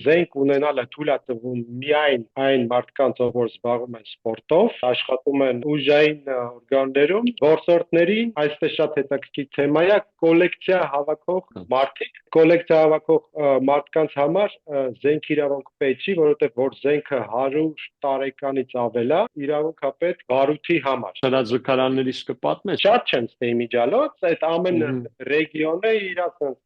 զենք ունենալը թույլ է տվում միայն այն մարդկանց, ովքեր զբաղվում են սպորտով, աշխատում են ուժային օրգաններում, որսորդներին, այստեղ շատ հետաքրքիր թեմա է, կոլեկցիա հավաքող մարդիկ, կոլեկցիա հավաքող մարդկանց համար զենք իրավունք պետք չի, որովհետև որ զենքը 100 տարեկանից ավել է, իրավունք է պետք բարութի համար։ Սրա զգարաններից կպատմես։ Շատ չեմ ստեի միջալոց, այդ ամեն ռեգիոնը իր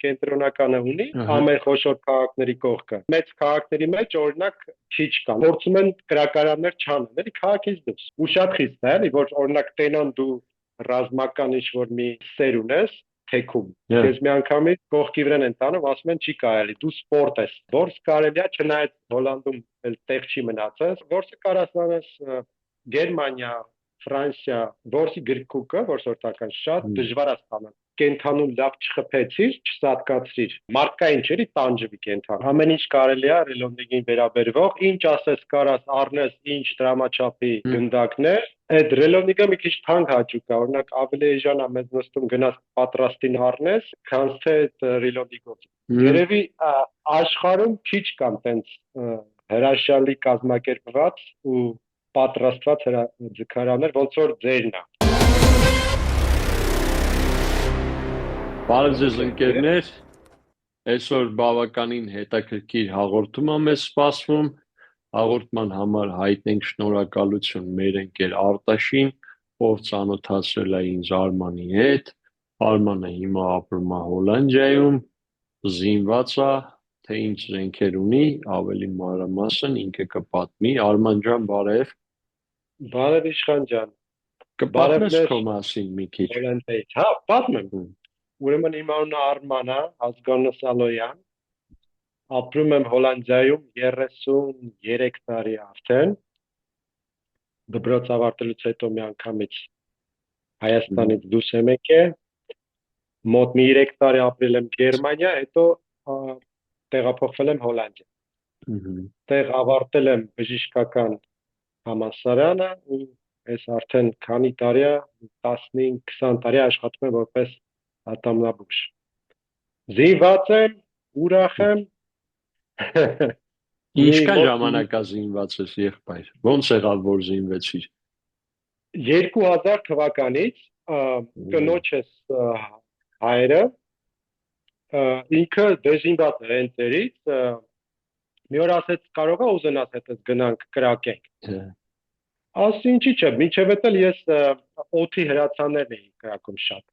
կենտրոնականը ունի, ամեն խոշոր քաղաքների կողքը։ Մեծ քաղաքների մեջ օրինակ քիչ կան։ Փորձում են կրակարաններ չանել, էլի քաղաքից դուրս։ Ու շատ խիստ է, էլի, որ օրինակ տենան դու ռազմական ինչ-որ մի սեր ունես, թեքում։ Ես մի անգամից կողքի վրան են տանում, ասում են չի կարելի, դու սպորտ ես։ Որս կարելի է, չնայած Հոլանդում էլ տեղ չի մնացել, որսը կարաս անես Գերմանիա, Ֆրանսիա, որսի գրքուկը, որսորդական շատ դժվար է ստանալ։ Կենթանում լավ չխփեցիր, չսատկացրիր։ Մարդկային չէ, տանջվի կենթան։ Ամեն ինչ կարելի է ռելոնդինգին վերաբերվող, ինչ ասես կարաս առնես, ինչ դրամաչափի գնդակներ, այդ ռելոնդինգը մի քիչ թանկ հաճուկ է, օրինակ ավելի էժան է մեզ նստում գնաս պատրաստին առնես, քան թե այդ ռելոնդինգով։ Երևի աշխարհում քիչ կան տենց հրաշալի կազմակերպված ու պատրաստված ձգարաններ, ոնց որ ձերն է։ Բարև ձեզ ընկերներ, այսօր բավականին հետաքրքիր հաղորդում է մեզ սպասվում, հաղորդման համար հայտնենք շնորհակալություն մեր ընկեր Արտաշին, ով ծանոթացրել է ինձ Արմանի հետ, Արմանը հիմա ապրում է Հոլանդիայում, զինված է, թե ինչ զենքեր ունի, ավելի մանրամասն ինքը կպատմի, Արման ջան, բարև։ Բարև Իշխան ջան։ Կպատմես քո մասին մի քիչ։ Հա, պատմեմ։ Ուրեմն իմ անունը Արման է, Ազգանո Սալոյան, ապրում եմ Հոլանդիայում 33 տարի արդեն, դպրոց ավարտելուց հետո մի անգամից Հայաստանից դուրս եմ եկել, մոտ մի 3 տարի ապրել եմ Գերմանիա, հետո տեղափոխվել եմ Հոլանդիա։ Տեղ ավարտել եմ բժշկական համալսարանը ու այս արդեն քանի տարի է, 15-20 տարի աշխատում եմ որպես ատամնաբույժ։ Զինված եմ, ուրախ եմ։ Ինչքան ժամանակ է զինված ես եղբայր։ Ոնց եղավ որ զինվեցիր։ 2000 թվականից կնոջս հայրը ինքը դեժինված էր ընտերից մի օր ասեց կարող է ուզենաս հետս գնանք կրակենք։ Ասի ինչի՞ չէ, մինչև էլ ես օթի հրացաններն էի կրակում շատ։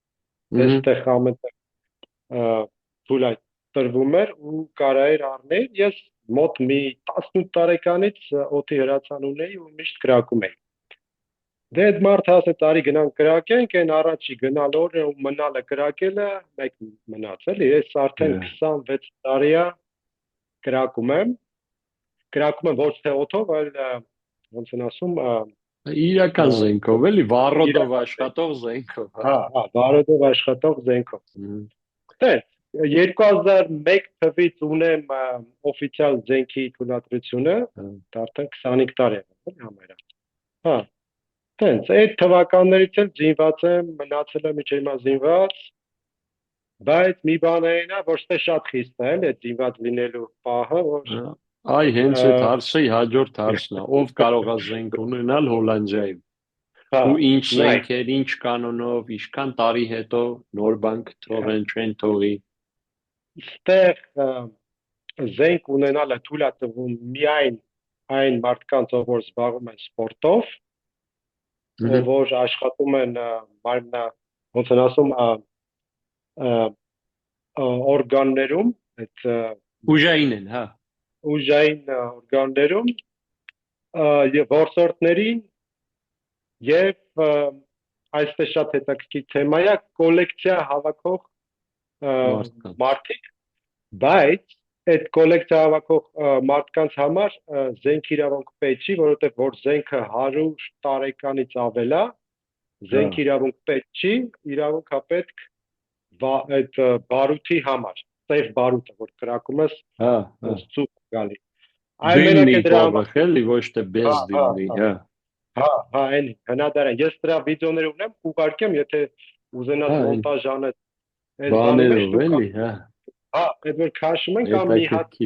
Այստեղ ամենտեղ թույլ տրվում էր ու կարա էր առնել, ես մոտ մի 18 տարեկանից օթի հրացան ունեի ու միշտ կրակում էի։ Դե այդ մարդը ասեց արի գնանք կրակենք, այն առաջի գնալ օրը ու մնալը կրակելը մեկ մնաց էլի, ես արդեն 26 տարի է կրակում եմ ոչ թե օթով, այլ ոնց են ասում իրական զենքով էլի, վառոդով աշխատող զենքով։ Հա, վառոդով աշխատող զենքով։ Դե 2001 թվականից ունեմ օֆիցիալ զենքի թույլատրությունը, արդեն 25 տարի է համարյա։ Հա։ Տենց, այդ թվականներից էլ զինված եմ, մնացել եմ իջե հիմա զինված, բայց մի բան է նա, որ ստե շատ խիստ է, էլի այդ զինված լինելու պահը, որ Այ հենց այդ հարցը հաջորդ հարցն է, ով կարող է զենք ունենալ Հոլանդիայում։ Ու ինչ զենքեր, ինչ կանոնով, ինչքան տարի հետո նոր բան կթողեն, չեն թողի։ Ստեղ զենք ունենալը թույլ է տվում միայն այն մարդկանց, ովքեր զբաղվում են սպորտով, ովքեր աշխատում են ոնց են ասում օրգաններում, այդ ուժային են, հա։ Ուժային օրգաններում եւ որսորդներին եւ այստեղ շատ հետաքրքիր թեմա է կոլեկցիա հավաքող մարդիկ, բայց այդ կոլեկցիա հավաքող մարդկանց համար զենք իրավունք պետք չի, որովհետեւ որ զենքը 100 տարեկանից ավել է, զենք իրավունք պետք չի, իրավունք է պետք այդ բարութի համար, ծեր բարութը, որ կրակում ես, ծուխ գալի։ Դիմնի պարվախ էլի, ոչ թե բեզ դիմնի, հա։ Հա, էլի, հնադարան, ես դրա վիդեոներ ունեմ, կուղարկեմ, եթե ուզենաս մոնտաժ անես բաներով էլի, հա։ Հա, այդ որ քաշում են կամ մի հատ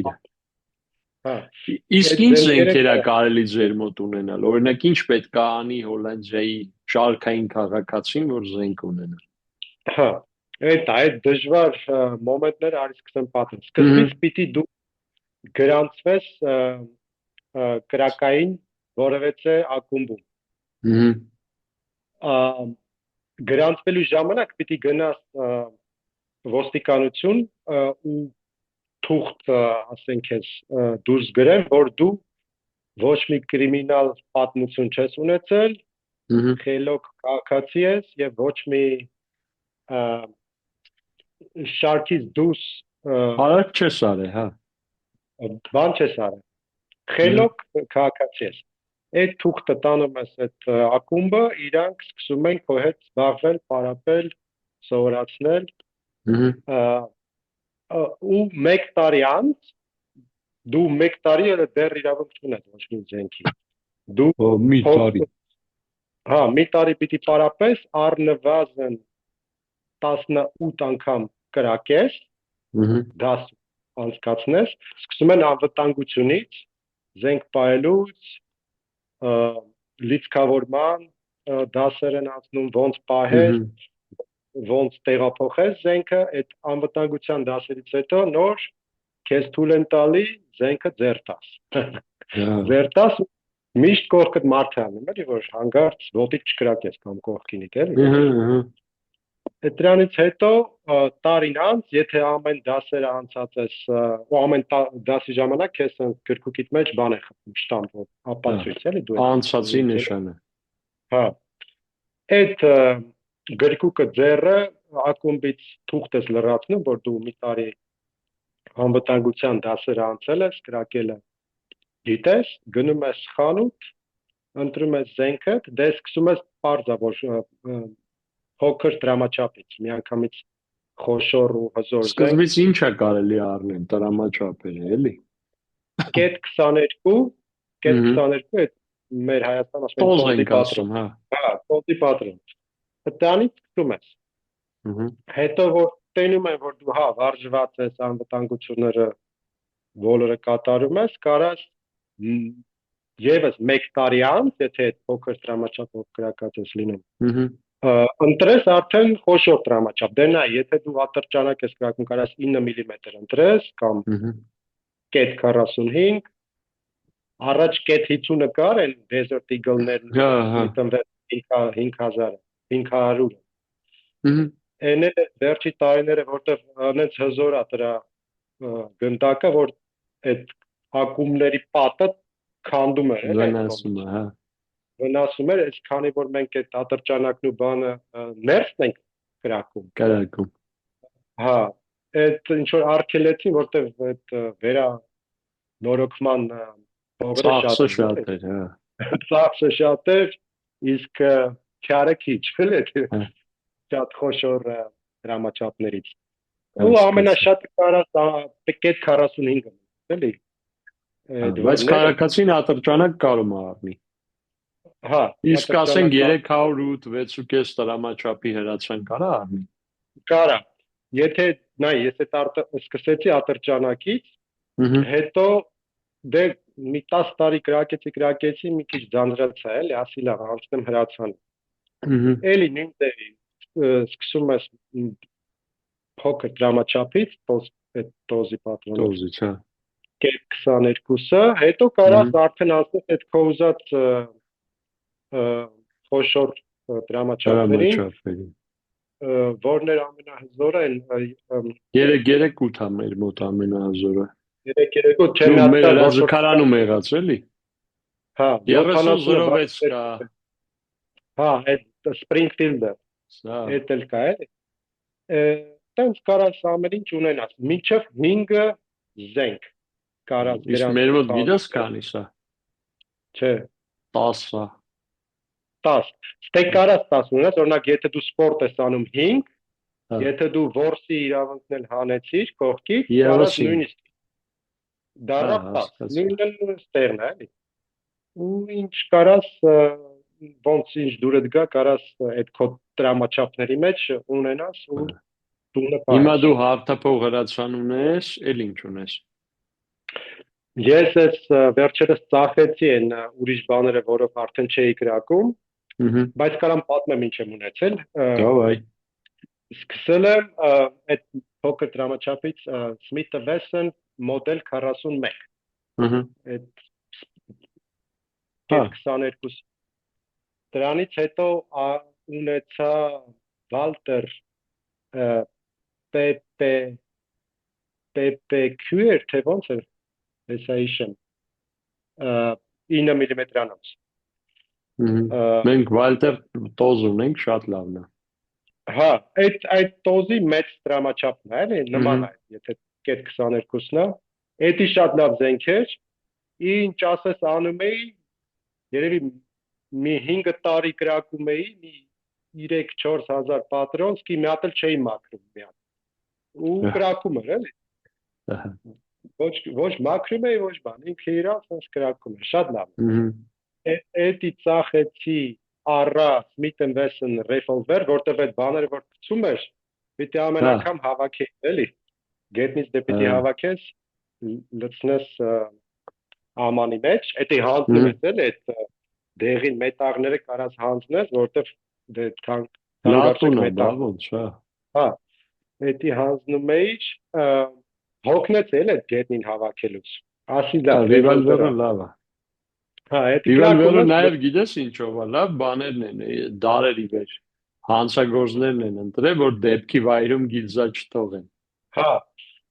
Հա, Իսկ այդ ինչ զենքերը զենքեր է կարելի ձեր մոտ ունենալ։ Օրինակ ինչ պետք է անի Հոլանդիայի շարքային քաղաքացին, որ զենք ունենա։ հա, այդ դժվար մոմենտները արի սկսեմ պատմել։ Սկզբից պիտի դու գրանցվես կրակային որևէ ակումբում։ Գրանցվելու ժամանակ պիտի գնաս ոստիկանություն ու թուղթ ասենք ես դուրս գրեն, որ դու ոչ մի կրիմինալ պատմություն չես ունեցել, խելոք քաղաքացի ես եւ ոչ մի շարքից դուրս արագ չես արել, հա։ Բան չես արել։ Խելոք քաղաքացի ես։ Այդ թուղթը տանում ես այդ ակումբը, իրանք սկսում են քո հետ զբաղվել, պարապել, սովորացնել ու 1 տարի անց դու 1 տարի էլ դեռ իրավունք չունես ոչ մի զենքի։ Դու մի տարի։ Հա, մի տարի պիտի պարապես, առնվազն 18 անգամ կրակես, դաս անցկացնես, սկսում են անվտանգությունից, զենք պահելուց, լիցքավորման դասեր են անցնում, ոնց պահես, ոնց տեղափոխես զենքը, այդ անվտանգության դասերից հետո նոր քեզ թույլ են տալի զենքը ձեռ տաս։ Ձեռ տաս միշտ կողքդ մարդ է անում, էլի որ հանգարց ոտիդ չկրակես կամ կողքինիդ, էլի։ Դրանից հետո տարին անց, եթե ամեն դասերը անցած ես, ու ամեն դասի ժամանակ քեզ գրքուկիդ մեջ բան է խփում, շտամպ, ապացույց, էլի դու անցածի նշանը։ Հա։ Այդ գրքուկը ձեռը ակումբից թուղթ ես լրացնում, որ դու մի տարի անվտանգության դասերը անցել ես, կրակել ես, գիտես, գնում ես խանութ, ընտրում ես զենքը, դե սկսում ես պարզա, որ փոքր դրամաչափից, միանգամից խոշոր ու հզոր զենք։ Սկզբից ինչ է կարելի առնել դրամաչափերը, էլի։ Կետ 22, այդ մեր Հայաստան ասում են տոզի պատրոն, հա։ Հա, տոզի պատրոն։ Դրանից սկսում ես։ Հետո որ տենում են, որ դու հա վարժված ես, անվտանգությունները բոլորը կատարում ես, կարաս եւս 1 տարի անց, եթե այդ փոքր դրամաչափով կրակած ես լինում, ընտրես արդեն խոշոր դրամաչափ։ Դե նա, եթե դու ատրճանակ ես կրակում, կարաս 9 մմ ընտրես կամ կետ 45, առաջ կետ 50-ը կար, այն Desert Eagle-ներն տնվել 500-ը։ Այն է վերջի տարիները, որտեղ անենց հզոր է դրա գնդակը, որ այդ ակումբների պատը քանդում էր, վնասում է, հա։ Վնասում էր, այս քանի որ մենք այդ ատրճանակն ու բանը ներսն ենք կրակում։ Հա, այդ ինչ որ արգելեցին, որտեղ այդ վերա նորոգման ծախսը շատ էր, հա։ Ծախսը շատ էր, իսկ քյարը քիչ, էլի շատ խոշոր դրամաչափներից։ Ու ամենաշատը կարած կետ 45-ը, էլի։ Բայց քաղաքացին ատրճանակ կարում է առնի։ Հա, իսկ ասենք 308-6.5 դրամաչափի հրացան կարա առնի։ Կարա։ Եթե նայ, ես այդ սկսեցի ատրճանակից, հետո դե մի 10 տարի կրակեցի, մի քիչ ձանձրացա, էլի, ասի լավ, անցնեմ հրացան։ Էլի նույն տեղի սկսում ես փոքր դրամաչափից, այդ տոզի պատրոնը։ Տոզից, հա։ Կետ 22-ը, հետո կարաս արդեն ասես այդ քո ուզած խոշոր դրամաչափերին, որներ ամենահզորը են 3.8 է մեր մոտ ամենահզորը։ 3.8 չեմ մեր հրաձգարանում եղած էլի։ Հա, 30.06 կա։ Հա, այդ Springfield-ը։ Այդ էլ կա, էլի։ Տենց կարաս ամեն ինչ ունենաս, մինչև 5 զենք կարաս դրանց։ Իսկ մեր մոտ գիտես քանի՞ս է։ Չէ։ 10 է։ 10։ Ստե կարաս 10 ունես, օրինակ եթե դու սպորտ ես անում 5, եթե դու որսի իրավունքն հանեցիր կողքից, կարաս նույնիսկ դառավ 10։ Նույնն ստերն է, էլի։ Ու ինչ կարաս ոնց ինչ դուրդ գա, կարաս այդ քո դրամաչափների մեջ ունենաս ու տունը պահես։ Հիմա դու հարթափող հրացան ունես, էլ ինչ ունես։ Ես այս վերջերս ծախեցի այն ուրիշ բաները, որով արդեն չէի կրակում, բայց կարամ պատմեմ ինչ եմ ունեցել։ Давай։ Սկսել եմ այդ փոքր դրամաչափից Smith & Wesson մոդել 41։ Այդ 22 դրանից հետո ունեցա Walter PPQ թե ոնց է հեսա հիշեմ 9 մմ-անոց։ Մենք Walter տոզ ունենք, շատ լավն է։ Հա, այդ տոզի մեծ դրամաչափն է, էլի նման է, եթե 22-ն է, էդի շատ լավ զենք էր, ինչ ասես անում էի, երևի մի 5 տարի կրակում էի, մի 3-4 հազար պատրոն, սկի մի հատ էլ չէի մաքրում մի հատ։ Ու կրակում էր, էլի։ Ոչ մաքրում էի, ոչ բան, ինքը իրան սենց կրակում էր, շատ լավ։ Էդի ծախեցի առա Smith & Wesson revolver, որտև այդ բաները որ գցում էր, պիտի ամեն անգամ հավաքես, էլի։ Գետնից դե պիտի հավաքես, լցնես ամանի մեջ, էդի հանձնում ես, էլի, այդ դեղին մետաղները կարած հանձնես, որտև դե լատուն է, դա ոնց է։ Հա, էդի հանձնում էիր, հոգնեց էլ այդ գետնին հավաքելուց։ Ասի լավ, revolver-ը լավ է։ Հա, այդ revolver-ը նաև գիտես ինչով է, լավ բաներն են, դարերի վեր, հանցագործներն են ընտրել, որ դեպքի վայրում գիլզա չթողեն։ Հա,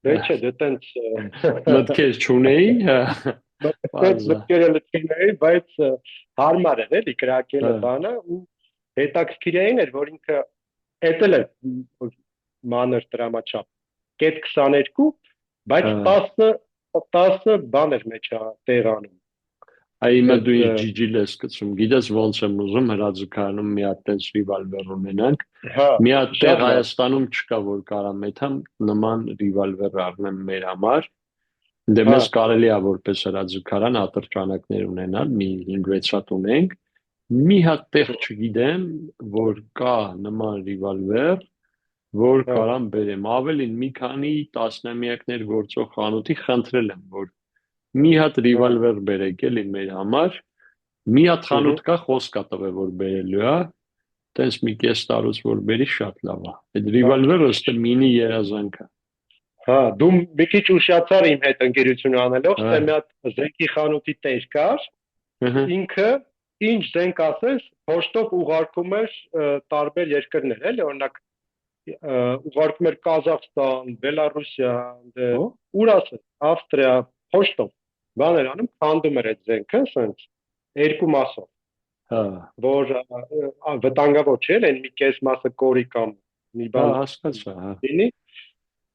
դե չէ, դե տենց մտքեր չունեի, մտքերը չունեի, բայց հարմար էր էլի կրակելը բանը ու հետաքրքիր էր, որ ինքը էտել է մանր դրամաչափ, կետ 22, բայց 10 բան էր մեջ տեղանում։ Այ իմը դու ինչ ջիջիլ ես կցում, գիտես ոնց եմ ուզում հրաձգարանում մի հատ տենց revolver ունենանք, մի հատ տեղ Հայաստանում չկա, որ կարամ էթամ նման revolver առնեմ մեր համար, դե մեզ կարելի է որպես հրաձգարան ատրճանակներ ունենալ, մի 5-6 հատ ունենք, մի հատ տեղ չգիտեմ, որ կա նման revolver, որ կարամ բերեմ, ավելին մի քանի տասնամյակներ գործող խանութի խնդրել եմ, որ մի հատ revolver բերեք էլի մեր համար, մի հատ խանութ կա խոսք կա տվել, որ բերելու է, տենց մի կես տարուց որ բերի շատ լավ է, այդ revolver-ը ըստը մինի երազանք է։ Հա, դու մի քիչ ուշացար իմ հետ ընկերություն անելով, թե մի հատ զենքի խանութի տեր կար, ինքը ինչ զենք ասես, փոստով ուղարկում էր տարբեր երկրներ, էլի, օրինակ ուղարկում էր Կազախստան, Բելարուսիա, ուր ասես, Ավստրիա, փոստով բաներ անում, քանդում էր այդ զենքը, սենց երկու մասով։ Հա, որ վտանգավոր չէ, այն մի կես մասը կորի կամ մի բան հասկացա, հա։ լինի,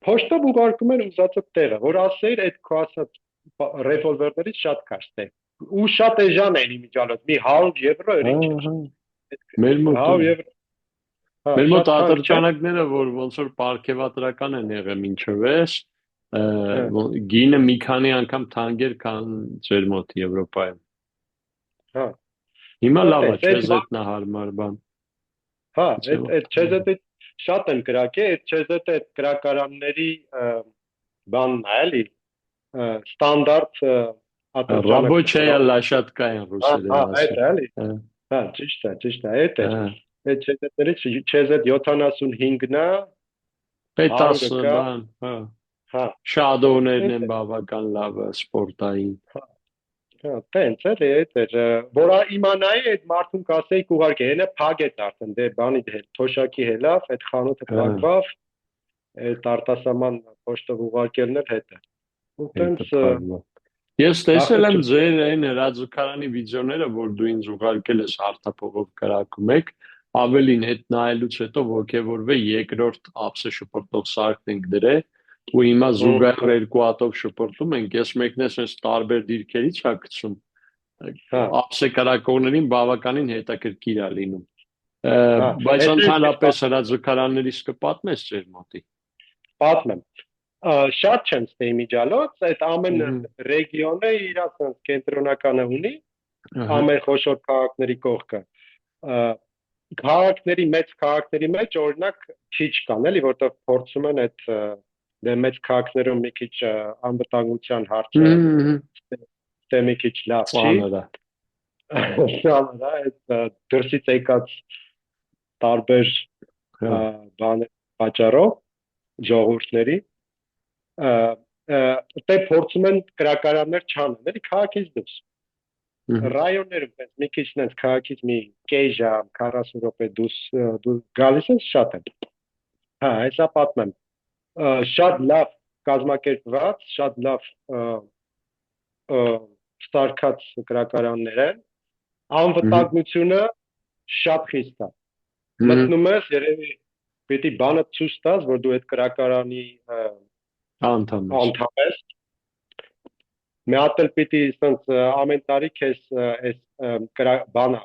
փոստով ուղարկում էր ուզածը տեղը, որ ասեիր այդ քո ասած ռևոլվերներից շատ կարճ է։ Ու շատ էժան էին իմիջիալոց, մի 100 եվրո էր ինչ։ Մեր մոտ 100 եվրո։ Մեր մոտ ատրճանակները, որ ոնց որ պարգևատրական են եղել մինչև էս, գինը մի քանի անգամ թանկեր քան ձեր մոտ Եվրոպայում։ Հա։ Հիմա լավ է, չեզետնա հարմար բան։ Հա, այդ չեզետը շատ են կրակել, այդ չեզետը այդ կրակարանների բանն է, էլի, ստանդարտ ատրճանակ։ Ռաբոչայա լաշատկա են ռուսերեն ասում։ Հա, այդ էլի։ Հա, ճիշտ է, այդ է։ Այդ չեզետներից չեզետ 75-ն է, Պետասը բան, հա։ Հա, շադոներն են բավական լավը, սպորտային։ Հա, տենց էլի, այդ էր, որ իմանայի այդ մարդուն կասեի կուղարկե, հենը փագեց արդեն, դե բանի թոշակի հելավ, այդ խանութը փակվավ, այդ արտասահման պոչտով ուղարկելն էր հետը։ Ու տենց Ես տեսել եմ ձեր այն հրաձգարանի վիդեոները, որ դու ինձ ուղարկել ես հարթափողով կրակում եք, ավելին հետ նայելուց հետո ոգևորվել երկրորդ ափսե շփորտող սարքն ենք դրել ու հիմա զուգահեռ երկու հատով շփորտում ենք, ես մեկնես այս տարբեր դիրքերից հա գցում, ափսե կրակողներին բավականին հետաքրքիր է լինում, բայց ընդհանրապես հրաձգարաններից կպատմես ձեր մոտի։ Պատմեմ, շատ չեմ ստեի միջալոց, այդ ամեն ռեգիոնը իր ասենց կենտրոնականը ունի, ամեն խոշոր քաղաքների կողքը, քաղաքների մեծ քաղաքների մեջ օրինակ քիչ կան, էլի, որտեղ փորձում են այդ դե մեծ քաղաքներում մի քիչ անվտանգության հարցը դե մի քիչ լավ չի։ Սա այդ դրսից եկած տարբեր բաներ պատճառով ժողովուրդների դե փորձում են կրակարաններ չանել, էլի քաղաքից դուրս։ Ռայոններում տես մի քիչ նենց քաղաքից մի կես ժամ 40 րոպե դուրս գալիս են շատ են։ Հա, հեսա պատմեմ։ Շատ լավ կազմակերպված, շատ լավ ստարկած կրակարաններ են, անվտանգությունը շատ խիստ է։ Մտնում ես, երևի պիտի բանը ցույց տաս, որ դու այդ կրակարանի անդամ ես։ Մի հատ էլ պիտի ասենց ամեն տարի քեզ այս բանը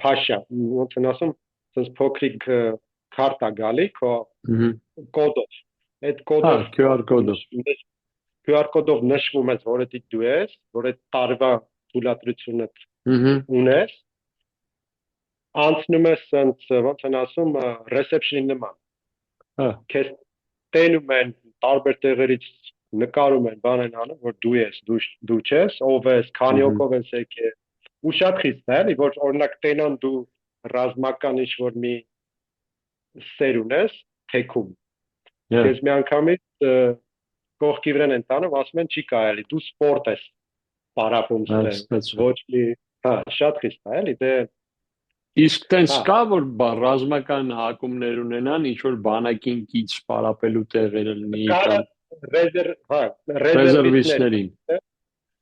փաշա, ոնց են ասում, ասենց փոքրիկ քարտա գալի քո կոդով։ Այդ կոդով QR կոդով QR կոդով նշվում է, որ դա դու ես, որ այդ տարվա թույլատրությունը ունես։ Անցնում ես ասենց ոնց են ասում reception-ի նման։ Քեզ տենում են տարբեր տեղերից նկարում են, բան են անում, որ դու ես, դու չես, ով ես, քանի օկով ես եկել։ Ու շատ խիստ է, էլի, որ օրինակ տենան դու ռազմական ինչ-որ մի սեր ունես, թեքում։ Ես մի անգամից կողքի վրան են տանում, ասում են չի կարելի, դու սպորտ ես պարապում ստե, ոչ մի, հա, շատ խիստ է, էլի, դե Իսկ տենց կա, որ ռազմական հակումներ ունենան, ինչ-որ բանակին կից պարապելու տեղեր լինի կամ ռեզերվիստներին։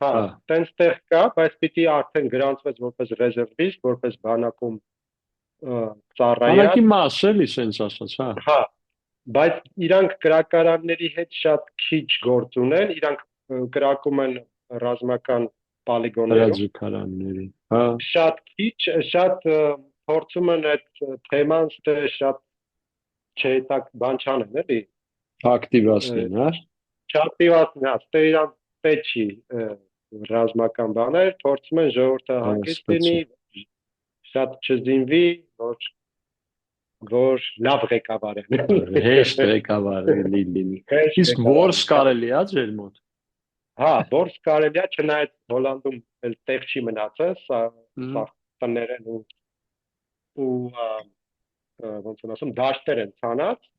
Հա, տենց տեղ կա, բայց պիտի արդեն գրանցվեց որպես ռեզերվիստ, որպես բանակում ծառայած։ Բանակի մաս էլի, սենց ասած, հա։ Հա, բայց իրանք կրակարանների հետ շատ քիչ գործ ունեն, իրանք կրակում են ռազմական պոլիգոններում։ Հա։ Շատ քիչ, շատ փորձում են այդ թեման շատ չհետակ բան չանեն, էլի։ Ակտիվացնեն, հա։ Չակտիվացնեն, հա, ստե իրանք պետք չի ռազմական բաներ, փորձում են ժողովուրդը հանգիստ լինի, շատ չզինվի, որ լավ ղեկավար են։ Հեշտ ղեկավար լինի։ Իսկ որս կարելի է ձեր մոտ։ Հա, որս կարելի է, չնայած Հոլանդում էլ տեղ չի մնացել, սա տներ են ու ոնց են ասում, դաշտեր են ցանած,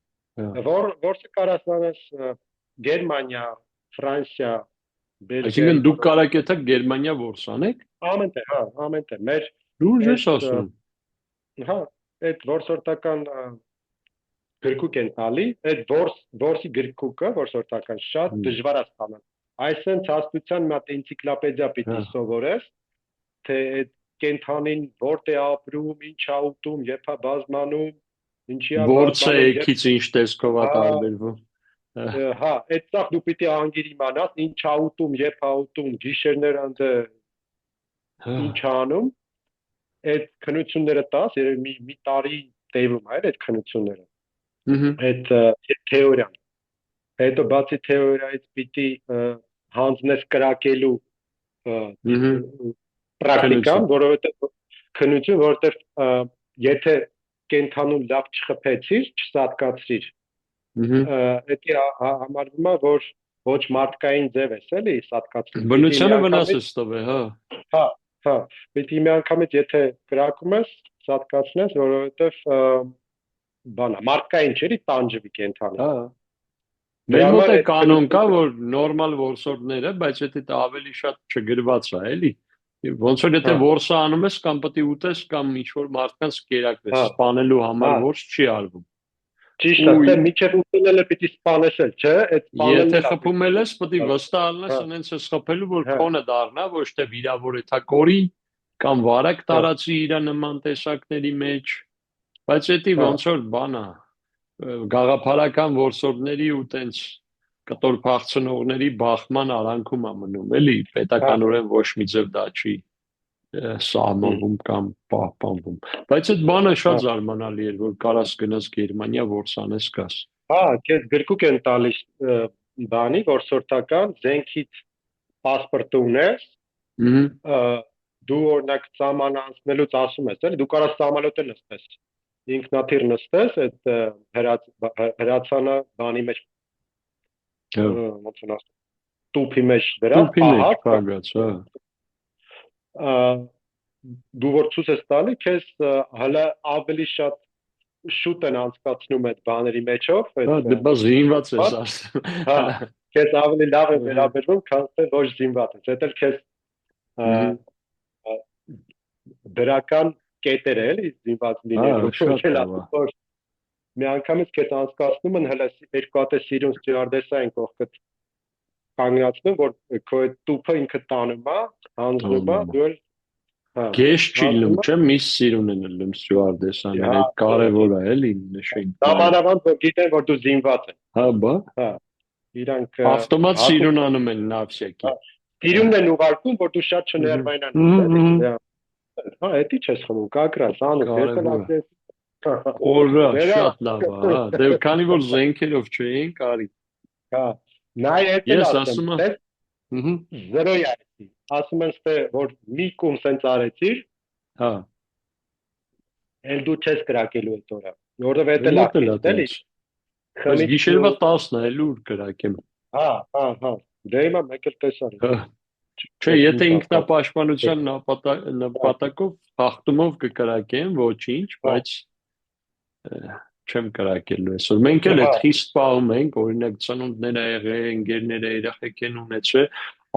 որսը կարաս անես Գերմանիա, Ֆրանսիա, Բելգիա։ Այսինքն դուք կարաք եթե Գերմանիա որս անեք։ Ամեն տեղ, հա, ամեն տեղ։ Մեր լուրջ ես ասում։ Հա, այդ որսորդական գրքուկ են տալի, այդ որսի գրքուկը, որսորդական շատ դժվար է ստանալ։ Այսինքն հաստության մի հատ էնցիկլոպեդիա պիտի սովորես, թե այդ կենթանին որտե ապրում, ինչ է ուտում, երբ է բազմանում, ինչի է որսը եկից ինչ տեսքով է տարբերվում։ Հա, այդ ծախ դու պիտի անգիր իմանաս, ինչ է ուտում, երբ է ուտում, գիշերներ անձը ինչ է անում, այդ քննությունները տաս, երևի մի տարի տևում է այդ քննությունները։ Այդ թեորիան։ Հետո բացի թեորիայից պիտի հանձնես կրակելու պրակտիկան, որովհետև քննություն, որովհետև եթե կենթանում լավ չխփեցիր, չսատկացրիր, դա համարվում է, որ ոչ մարդկային ձև ես, էլի, սատկացրիր։ Բնությանը վնաս ես տվել, հա։ Հա, հա, պիտի մի անգամից եթե կրակում ես, սատկացնես, որովհետև բանա, մարդկային չէ, տանջվի կենթանը։ Հա։ Մեր մոտ է կանոն կա, որ նորմալ որսորդները, բայց եթե դա ավելի շատ չգրված է, էլի։ Ոնց որ եթե որսը անում ես, կամ պետք է ուտես, կամ ինչ-որ մարդկանց կերակվես, սպանելու համար որս չի արվում։ Ճիշտ է, թե միջև ուտելը պիտի սպանես էլ, չէ՞, այդ սպանելը։ Եթե խփում ես, պետք է վստահ լինես, այնպես ես խփելու, որ քոնը դառնա, ոչ թե վիրավորի, թա կորի կամ վարակ տարածի իր նման տեսակների մեջ։ Բայց դա ոնց որ բան է, գաղափարական որսորդների ու տենց կտոր փախցնողների բախման արանքում է մնում, էլի, պետականորեն ոչ մի ձև դա չի սահմանվում կամ պահպանվում։ Բայց այդ բանը շատ զարմանալի էր, որ կարաս գնաս Գերմանիա որսանես գաս։ Հա, քեզ գրքուկ են տալիս բանի որսորդական, զենքից պասպորտը ունես, դու օրինակ սահման անցնելուց ասում ես, էլի, դու կարաս սահմանոթը նստես, ինքնաթիռ նստես, այդ հրացանը բանի մեջ ոնց են ասում, տուփի մեջ դրա, Տուփի մեջ փակած, դու որ ցույց ես տալի, քեզ հələ ավելի շատ շուտ են անցկացնում այդ բաների մեջով, դե բա զինված ես ասում։ Քեզ ավելի լավ է վերաբերվում, քան թե ոչ զինված ես, դա քեզ դրական կետեր է, էլի զինված լինելու։ Մի անգամից քեզ անցկացնում են հələ երկու հատ սիրուն ստյուարդեսա են կողքդ կանգնացնում, որ քո այդ տուփը ինքը տանում է, հանձնում է, դու էլ Գեշ չի լում, չէ՞, միս սիրուն են լում ստյուարդեսան, այդ կարևոր է, էլի նշենք։ Նամանավանդ որ գիտեն, որ դու զինված ես։ Բա։ Իրանք ավտոմատ սիրուն անում են նավսյակի։ Սիրունն են ուղարկում, որ դու շատ չներվայնանաս։ Էդի չես խմում, կակրաս, անում, Օրը շատ լավ է, դե քանի որ զենքերով չէին, կարի։ Նայ էդ ես ասում եմ, զրո յարեցի, ասում են ստե, որ մի կում սենց արեցիր, էլ դու չես կրակելու այդ օրը, որով էդ էլ ակվից, էլի։ Բայց գիշերվա 10-ն է, էլ ուր կրակեմ։ Դե հիմա մեկ էլ տեսար։ Չէ, եթե ինքնապաշտպանության նպատակով հաղթումով կկրակեմ, ոչինչ, բայց չեմ կրակելու այսօր։ Մենք էլ այդ խիստ պահում ենք, օրինակ ծնունդներ ա եղել, ընկերներ երեխեք են ունեցել,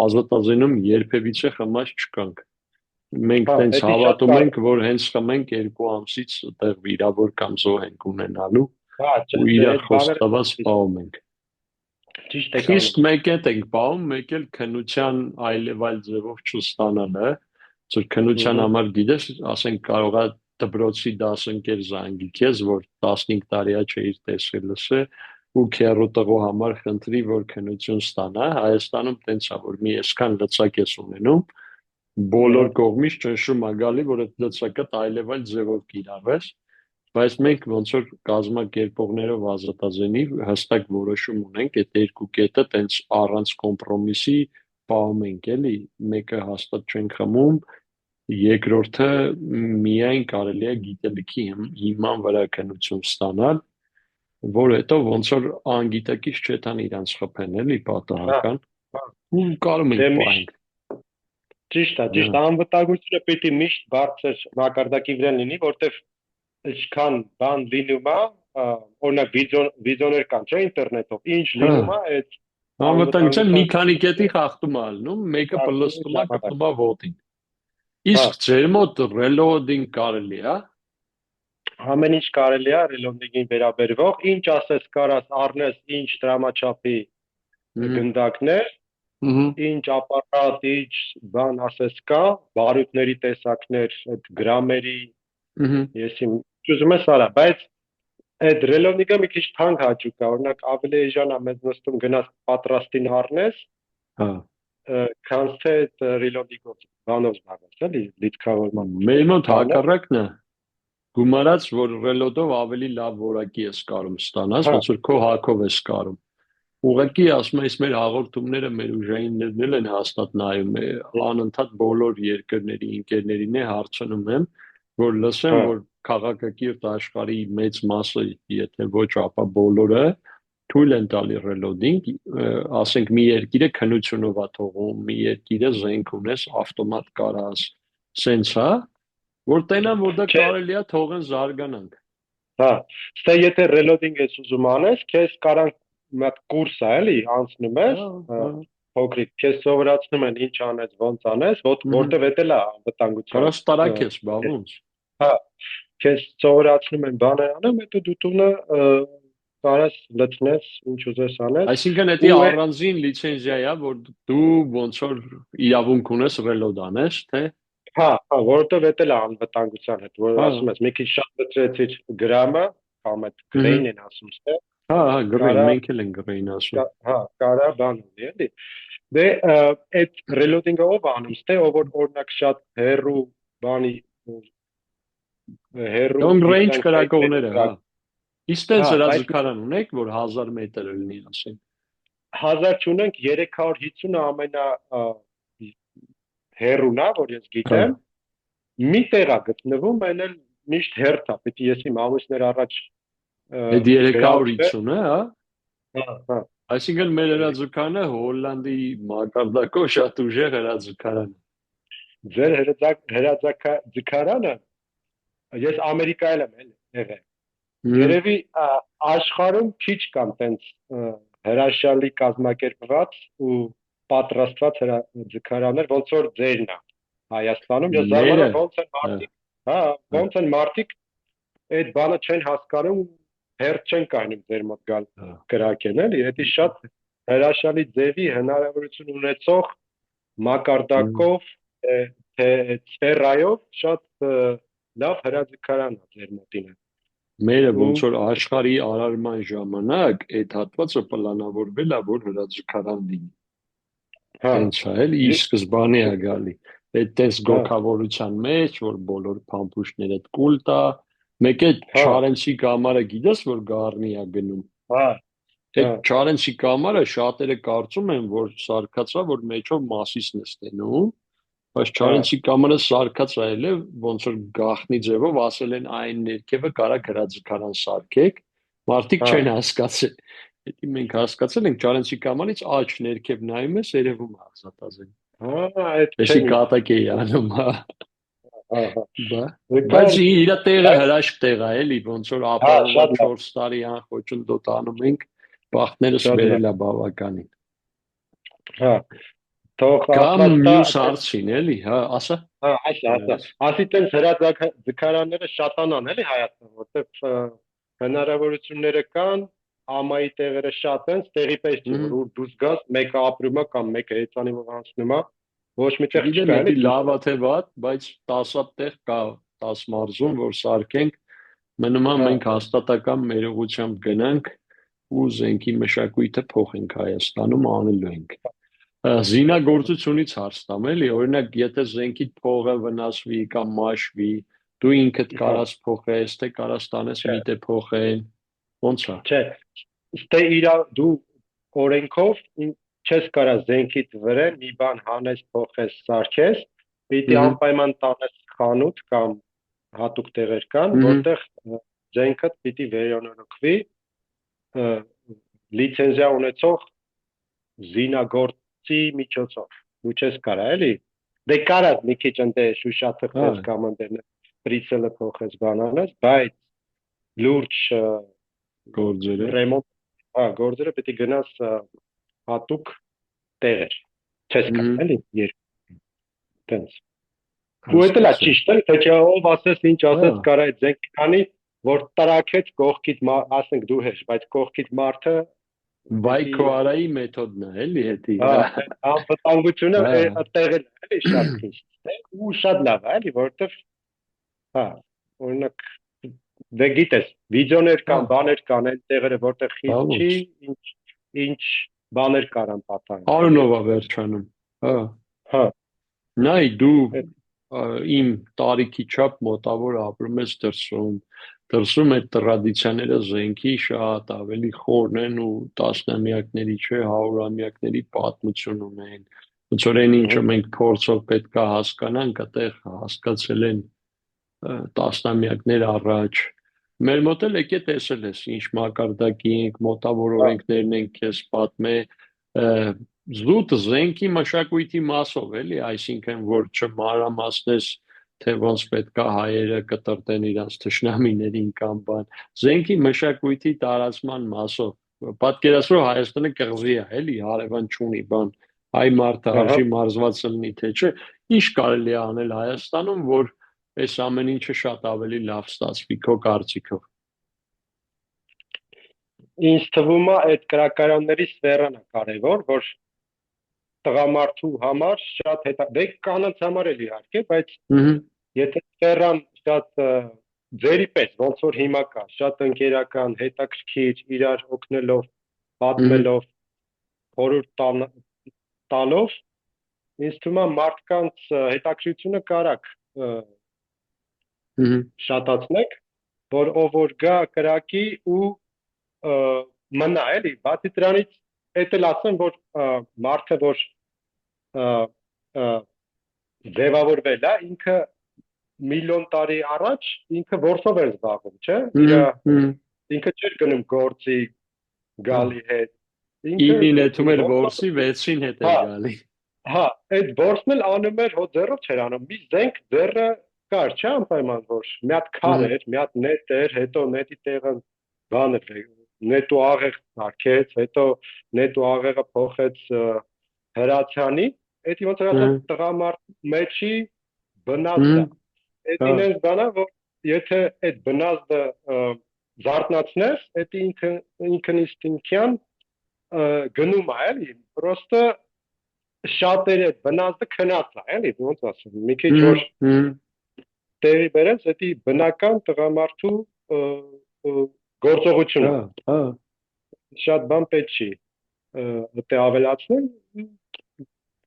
ազատազենում երբևիցե խմած չկանք։ Մենք տենց հավատում ենք, որ հենց խմենք 2 ամսից այդտեղ վիրավոր կամ զոհ ենք ունենալու ու իրար խոստված պահում ենք։ Խիստ մեկ էլ ենք պահում, մեկ էլ քնության այլևայլ ձևով չստանալը, ծր քնության համար գիտես, ասենք կարող է դպրոցի դասընկեր զանգի քեզ, որ 15 տարի է չէիր տեսել լսե ու քեռուտղու համար խնդրի, որ քնություն ստանա, Հայաստանում տենց է, որ մի այսքան լծակ ես ունենում, բոլոր կողմից ճնշում է գալի, որ այդ լծակը այլևայլ ձևով կիրավես, բայց մենք ոնց որ կազմակերպողներով ազատազենի հստակ որոշում ունենք, այդ երկու կետը տենց առանց կոմպրոմիսի պահում ենք, էլի, մեկը հաստատ չենք խմում, երկրորդը միայն կարելի է գիտելիքի հիման վրա քնություն ստանալ, որ հետո ոնց որ անգիտակից չեթան իրանց խփեն, էլի պատահական, ու կարում ենք պահենք։ Ճիշտ է, անվտանգությունը պիտի միշտ բարձր մակարդակի վրա լինի, որտեվ ինչքան բան լինում է, օրինակ վիդեոներ կան, չէ, ինտերնետով, ինչ լինում է, այդ անվտանգության մի քանի կետի խախտում է ալնում, մեկը պլստում է, կպտում է ոտին։ Իսկ ձեր մոտ ռելոդինգ կարելի է։ Ամեն ինչ կարելի է ռելոդինգին վերաբերվող, ինչ ասես կարաս առնես, ինչ դրամաչափի գնդակներ, ինչ ապարատ, ինչ բան ասես կա, բարույթների տեսակներ, այդ գրամերի, ես իմ ուզում ես արա, բայց այդ ռելոդինգը մի քիչ թանկ հաճուկ է, օրինակ ավելի էժան է մեզ նստում գնաս պատրաստին առնես, քան թե այդ ռելոդինգով բանով զբաղվես, էլի, լիցքավորման։ Մեր մոտ հակառակն է, գումարած, որ ռելոդով ավելի լավ որակի ես կարում ստանաս, ոնց որ քո հակով ես կարում։ Ուղղակի ասում ես մեր հաղորդումները մեր ուժայիններն էլ են հաստատ նայում, անընդհատ բոլոր երկրների ընկերներին է հարցնում եմ, որ լսեմ, որ քաղաքակիրթ աշխարհի մեծ մասը, եթե ոչ ապա բոլորը թույլ են տալի ռելոդինգ, ասենք մի երկիրը քնությունով է թողում, մի երկիրը զենք ունես, ավտոմատ կարաս, սենց հա, որ տենան, որ դա կարելի է թողեն զարգանանք։ Ստե եթե ռելոդինգ ես ուզում անես, քեզ կարանք մի հատ կուրս է, էլի, անցնում ես, փոքրիկ, քեզ սովորացնում են ինչ անես, ոնց անես, որտեվ էդ էլ է անվտանգության։ Կարաս տարակ ես բավոնց։ Քեզ սովորացնում են բաներ անեմ, հետո դու տունը կարաս լցնես, ինչ ուզես անես։ Այսինքն դա առանձին լիցենզիա է, որ դու ոնց որ իրավունք ունես ռելոդ անես, թե որովհետև դա էլ է անվտանգության հետ, որ ասում ես, մի քիչ շատ լցրեցիր գրամը, կամ այդ գրեին են ասում, չէ՞։ Գրեին, մենք էլ ենք գրեին ասում։ Կարա բան ունի, էլի։ Դե այդ ռելոդինգը ով անում, թե ով օրինակ շատ հեռու բանի Long range կրակողները, Իսկ տենց հրաձգարան ունեք, որ 1000 մետր լինի, ասենք։ 1000 չունենք, 350-ը ամենա հեռուն է, որ ես գիտեմ, մի տեղ է գտնվում, այն էլ միշտ հերթ է, պիտի ես իմ ամուսներ առաջ Այդ 350-ը, հա։ Այսինքն մեր հրաձգարանը Հոլանդի մակարդակով շատ ուժեղ հրաձգարան է։ Ձեր հրաձգարանը ես Ամերիկայել եմ եղել։ Երևի աշխարհում քիչ կան տենց հրաշալի կազմակերպված ու պատրաստված հրաձգարաններ, ոնց որ ձերն է Հայաստանում։ Ես զարմանում ոնց են մարդիկ, ոնց են մարդիկ այդ բանը չեն հասկանում, հերթ չեն կայնում ձեր մոտ գալ կրակեն, էլի, դա շատ հրաշալի ձևի հնարավորություն ունեցող մակարդակով թե սֆերայով շատ լավ հրաձգարան է ձեր մոտինը։ Մերը ոնց որ աշխարհի արարման ժամանակ այդ հատվածը պլանավորվել է, որ հրաձգարան լինի։ Հենց էլ ի սկզբանե է գալի։ Այդ տես գոքավորության մեջ, որ բոլոր փամփուշտները կուլ տա, մեկ է Չարենցի կամարը գիտես, որ գառնի է գնում։ Այդ Չարենցի կամարը շատերը կարծում են, որ սարքած է, որ մեջով մասիս նստենում, բայց Չարենցի կամարը սարքած այլ է, ոնց որ գախնի ձևով ասել են այն ներքևը կարա հրաձգարան սարքեք, մարդիկ չեն հասկացել։ Դա մենք հասկացել ենք Չարենցի կամարից աջ ներքև նայում ես, երևում է Ազատազեն։ Էսի կատակ է անում, բայց իր տեղը հրաշք տեղ է, էլի, ոնց որ ապահովված 4 տարի անխոչնդոտ անում ենք, բախտներս վերել է բավականին։ Կամ մյուս հարցին, էլի, ասա։ Ասի տենց հրաձգարանները շատանան, էլի Հայաստան, որտեղ հնարավորությունները կան, ամայի տեղերը շատ են, տեղի պես չի, որ դուրս գաս, մեկը ապրում է կամ մեկը հեծանիվով անցնում է, ոչ մի տեղ չկա, էլի։ Լավ է թե վատ, բայց 10 տեղ կա 10 մարզում, որ սարքենք, մնում է մենք հաստատական մեր ուղղությամբ գնանք ու զենքի մշակույթը փոխենք Հայաստանում, անելու ենք։ Զինագործությունից հարց տամ, էլի, օրինակ, եթե զենքի փողը վնասվի կամ մաշվի, դու ինքդ կարաս փոխես, թե կարաս տանես միտը փոխեն, ոնց է։ Չէ, ստե դու օրենքով չես կարա զենքիդ վրա մի բան հանես, փոխես, սարքես, պիտի անպայման տանես խանութ կամ հատուկ տեղեր կան, որտեղ զենքդ պիտի վերանորոգվի լիցենզիա ունեցող զինագործի միջոցով։ Դու չես կարա, էլի։ Դե կարաս մի քիչ ընդ շուշաթղթես կամ ընդ պրիցելը փոխես բանանես, բայց լուրջ գործերը ռեմոնտ, գործերը պիտի գնաս հատուկ տեղեր։ Չես կարա, էլի, տենց։ Ու դա լա ճիշտ է, թե չէ ով ասես ինչ ասես կարա այդ զենքի քանի, որ տրակեց կողքիդ, ասենք դու հեշ, բայց կողքիդ մարդը Վայքոարայի մեթոդն է, էլի, հետի։ Անվտանգությունը տեղը էլի շատ քիչ է, ու շատ լավ է, էլի, որովհետև օրինակ դե գիտես, վիդեոներ կան, բաներ կան, այն տեղերը, որտեղ խիստ չի, ինչ բաներ կարան պատահեն։ Արունով է վերջանում։ Նայ դու իմ տարիքի չափ մոտավոր ապրում ես դրսում այդ տրադիցիաները զենքի շատ ավելի խորն են ու տասնամյակների չէ, հարյուրամյակների պատմություն ունեն։ Ոնց որ այն ինչը մենք փորձով պետք է հասկանանք, այդտեղ հասկացել են տասնամյակներ առաջ։ Մեր մոտ էլ եկե տեսել ես, ինչ մակարդակի ենք, մոտավոր օրենքներն ենք քեզ պատմել, զուտ զենքի մշակույթի մասով, էլի, այսինքն որ չմանրամասնես թե ոնց պետք է հայերը կտրտեն իրանց թշնամիներին կամ բան, զենքի մշակույթի տարածման մասով պատկերացրու Հայաստանը կղզի է, էլի, հարևան չունի բան, հայ մարդը արժի մարզված լինի, թե չէ, ինչ կարելի է անել Հայաստանում, որ այս ամեն ինչը շատ ավելի լավ ստացվի քո կարծիքով։ Ինձ թվում է այդ կրակարանների սֆերան է կարևոր, որ տղամարդու համար շատ դե կանանց համար էլ իհարկե, բայց եթե սֆերան շատ ձերի պես, ոնց որ հիմա կա, շատ ընկերական, հետաքրքիր, իրար օգնելով, պատմելով, խորհուրդ տալով, ինձ թվում է մարդկանց հետաքրքրությունը կարակ շատացնեք, որ ով որ գա կրակի ու մնա, էլի, բացի դրանից էդ էլ ասեմ, որ մարդը, որ ձևավորվել է, ինքը միլիոն տարի առաջ ինքը որսով էր զբաղվում, չէ՞։ Ինքը չէր գնում գործի գալի հետ, ինքը 9-ին հետում էր որսի, 6-ին հետ էր գալի։ Հա, այդ որսն էլ անում էր հո ձեռով չէր անում, մի զենք ձեռը կար, չէ՞ անպայման որ մի հատ քար էր, մի հատ նետ էր, հետո նետի տեղը բան էր, նետ ու աղեղ հարկեց, հետո նետ ու աղեղը փոխեց հրացանի, էդի ոնց էր ասած տղամարդ մեջի բնազդը։ Այդ ինձ բանա որ եթե այդ բնազդը զարթնացնես, դա ինքն ինստինկտիան գնում է, էլի, պրոստը շատերը բնազդը քնած է, էլի, ոնց ասեմ, մի քիչ որ տեղի բերես, դա բնական տղամարդու գործողությունը։ Հա։ Շատ բան պետք չի դա ավելացնել,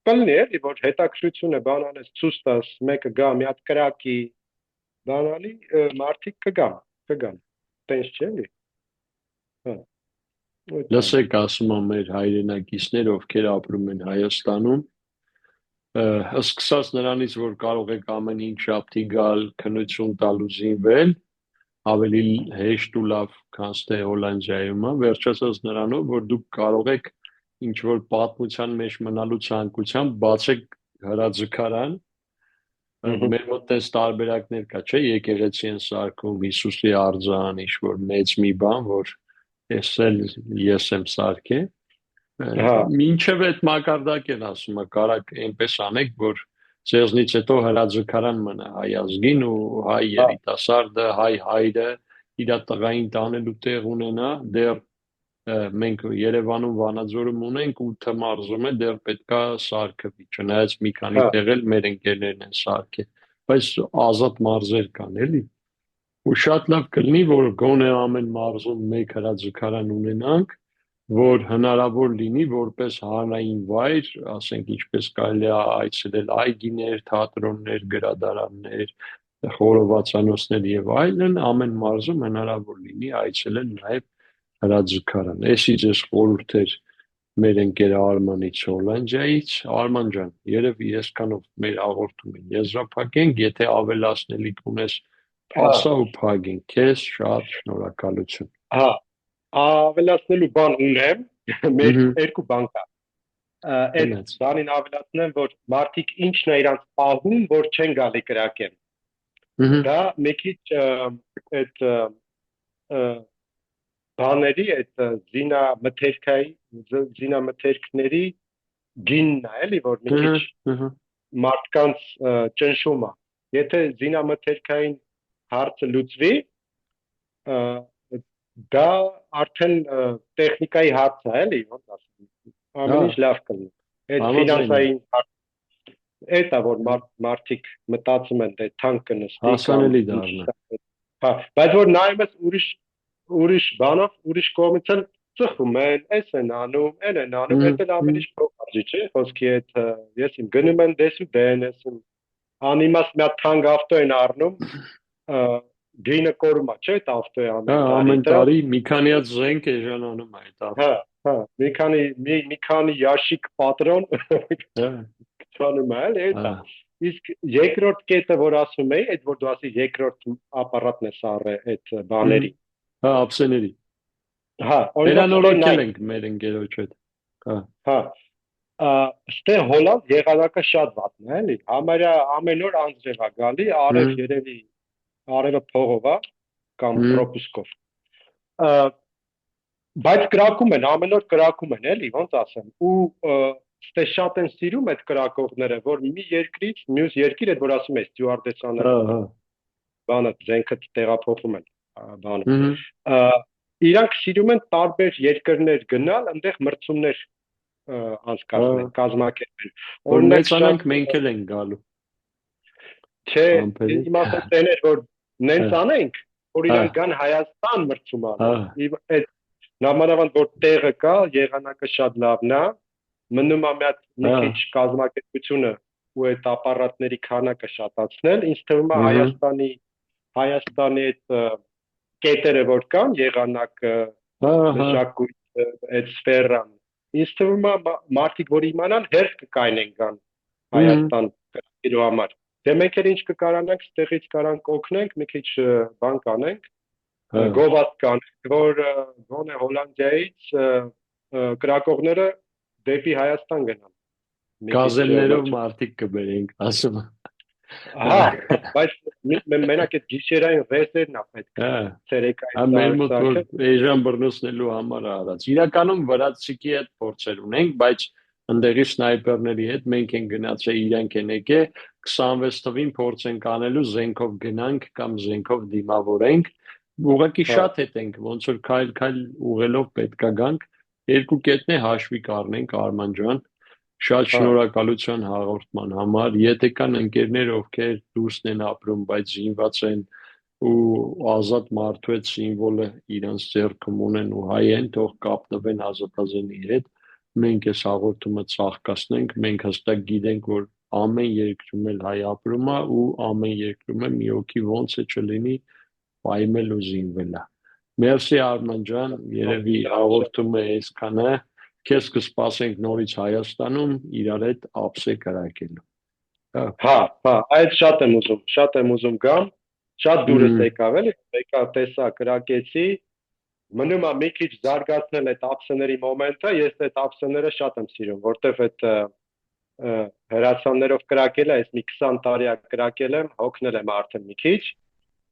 կլինի էլի, որ հետաքրությունը բանանես ցույց տաս, մեկը գա մի հատ կրակի բանալի, մարդիկ կգան, տենց չէ՞ էլի։ Հա։ Լսեք, ասում եմ մեր հայրենակիցներ, ովքեր ապրում են Հայաստանում, սկսած նրանից, որ կարող եք ամեն ինչ շաբթի գալ, քննություն տալու զինվել, ավելի հեշտ ու լավ, քան թե Հոլանդիայում է, վերջացած նրանով, որ դուք կարող եք ինչ որ պատմության մեջ մնալու ցանկությամբ բացեք հրաձգարան, մեր մոտ այս տարբերակներ կա, չէ, եկեղեցի են սարքում Հիսուսի արձան, ինչ որ մեծ մի բան, որ ես եմ սարքել, մինչև այդ մակարդակն ասում է, կարակ այնպես անեք, որ ձեզնից հետո հրաձգարան մնա հայ ազգին ու հայ երիտասարդը, հայ հայրը իր տղային տանելու տեղ ունենա, դեռ մենք Երևանում Վանաձորում ունենք 8 մարզում է դեռ պետքա սարքվի, չնայած մի քանի տեղ էլ մեր ընկերներն են սարքել, բայց ազատ մարզեր կան, էլի։ Ու շատ լավ կլինի, որ գոնե ամեն մարզում մեկ հրաձգարան ունենանք, որ հնարավոր լինի որպես հանրային վայր, ասենք ինչպես կարելի է այցելել այգիներ, թատրոններ, գրադարաններ, խորովածանոցներ եւ այլն, ամեն մարզում հնարավոր լինի այցելել նաեւ հրաձգարան։ Էսի ձեզ խորհուրդ էր մեր ընկեր Արմանից Հոլանդիայից։ Արման ջան, երևի այսքանով մեր հաղորդումին եզրափակենք, եթե ավելացնելիք ունես, ասա ու փակենք։ Քեզ շատ շնորհակալություն։ Հա, ավելացնելու բան ունեմ, մեր երկու բան կա։ Այդ բանին ավելացնեմ, որ մարդիկ ինչն է իրանց պահում, որ չեն գալի կրակեն։ Դա մի քիչ այդ բաների, այդ զինամթերքների գինն է, էլի, որ մի քիչ մարդկանց ճնշում է։ Եթե զինամթերքային հարցը լուծվի, դա արդեն տեխնիկայի հարց է, էլի, ոնց ասեմ, ամեն ինչ լավ կլինի։ Այդ ֆինանսային էտա որ մարդիկ մտածում են, թե թանկ կնստի, հասանելի դառնա։ Հա, բայց որ նայում ես ուրիշ բանով, ուրիշ կողմից էլ ծխում են, էս են անում, այն են անում, դա ամեն ինչ փոխարժի, չէ՞, խոսքի հետ ես իմ գնում են դեսու դեն, ես իմ անիմաստ մի հատ թանկ ավտո են առնում, գինը կորում է, չէ՞, այդ ավտոյի ամեն տարի մի քանի հատ զենք էժանանում է այդ ավտո։ Հա, մի քանի ящик պատրոն քանում է, էլի, իսկ երկրորդ կետը, որ ասում էի, այդ որ դու ասի երկրորդ ապարատն է սարը այդ բաների։ Հա, ափսեների։ Հա, վերանորոգել ենք մեր ընկերոջ հետ։ Հա, ստե Հոլանդ եղանակը շատ վատն է, էլի, համարյա ամեն օր անձրև է գալի, արև երևի արևը փողով է կամ պրոպուսկով։ Բայց կրակում են, ամեն օր կրակում են, էլի, ոնց ասեմ, ու ստե շատ են սիրում այդ կրակողները, որ մի երկրից մյուս երկիր այդ որ ասում է ստյուարդեսանը, բանը զենքը տեղափոխում են, բանը։ Իրանք սիրում են տարբեր երկրներ գնալ, այնտեղ մրցումներ անցկացնել, կազմակերպել։ Որ մեծանանք մենք էլ ենք գալու։ Չէ, իմաստը տեն էր, որ նենց անենք, որ իրանք գան Հայաստան մրցում անեն։ Այդ նամանավանդ որ տեղը կա, եղանակը շատ լավն է, մնում է մի քիչ կազմակերպությունը ու այդ ապարատների քանակը շատացնել, ինձ թվում է Հայաստանի այդ կետերը որ կան, եղանակը, մշակույթը, այդ սֆերան, ինձ թվում է մարդիկ որ իմանան հերթ կկայնեն գան Հայաստան կրակելու համար։ Դե մենք էլ ինչ կկարանանք, ստեղից կարանք օգնենք, մի քիչ բան կանենք, գովազդ կանենք, որ գոնե Հոլանդիայից կրակողները դեպի Հայաստան գնան։ Գազելներով մարդիկ կբերենք, ասում։ Հա, բայց մենակ այդ գիշերային ռեյսերն է պետք։ Ցերեկային մեր մոտ որ էժան բռնոցնելու համար արած։ Իրականում վրացիքի հետ փորձեր ունենք, բայց ընդդեղի սնայպերների հետ մենք են գնացել, իրանք են եկել 26 թվին փորձ ենք անելու զենքով գնանք կամ զենքով դիմավորենք։ Ուղղակի շատ հետ ենք, ոնց որ քայլ ուղելով պետքա գանք, երկու կետն է հաշվի կառնենք Արման ջան։ Շատ շնորհակալություն հաղորդման համար։ Եթե կան ընկերներ, ովքեր դուրսն են ապրում, բայց զինված են ու ազատ մարդու հետ սիմվոլը իրանց ձեռքում ունեն ու հայ են, թող կապնվեն ազատազենի հետ։ Մենք այս հաղորդումը ծաղկացնենք, մենք հստակ գիտենք, որ ամեն երկրում էլ հայ ապրում է ու ամեն երկրում է մի հոգի ոնց է չլինի պայմել ու զինվել է։ Մերսի Արման ջան, երևի հաղորդումը այսքանը։ Քեզ կսպասենք նորից Հայաստանում իրար հետ ապսե կրակելու։ Հա, այդ շատ եմ ուզում գամ, շատ դուրս եկավ էլի, եկա տեսա կրակեցի, մնում է մի քիչ զարգացնել այդ ապսեների մոմենտը, ես այդ ապսեները շատ եմ սիրում, որտեվ այդ հրացաններով կրակել է, ես մի 20 տարի կրակել եմ, հոգնել եմ արդեն մի քիչ,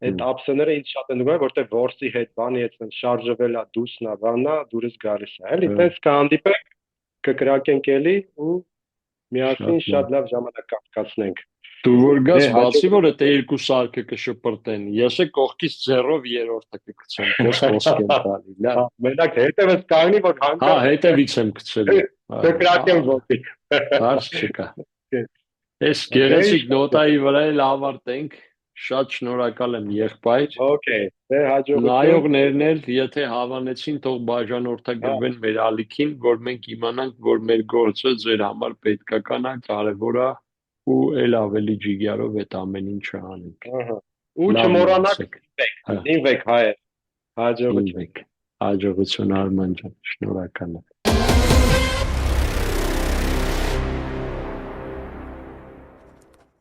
այդ ապսեները ինձ շատ են դուր, որտեվ որսի հետ բանի հետ շարժվել է, դուսնա, վանա, դուրս գալիս է, էլի, տենց կհանդիպենք, կկրակենք էլի ու միասին շատ լավ ժամանակ կապկացնենք։ Դու որ գաս, բացի որ այդ երկու սարքը կշպրտեն, ես է կողքից ձեռով երրորդը կգցեմ, ոսկոսկ եմ տալի, լավ։ Մենակ հետևս կանգնի, որ հանկարծ։ Հա, հետևից եմ գցելու։ Կկրակեմ ոտի։ Հարց չկա։ Այս գեղեցիկ նոտայի վրա էլ ավարտենք։ Շատ շնորհակալ եմ եղբայր։ Okay, հաջողություն։ Նայողներն էլ, եթե հավանեցին, թող բաժանորդագրվեն մեր ալիքին, որ մենք իմանանք, որ մեր գործը ձեր համար պետքական է, կարևոր է ու էլ ավելի ջիգարով այդ ամեն ինչը անենք։ Ու չմոռանաք նինվեք հայեր։ Հաջողություն։ Հաջողություն Արման ջան, շնորհակալ եմ։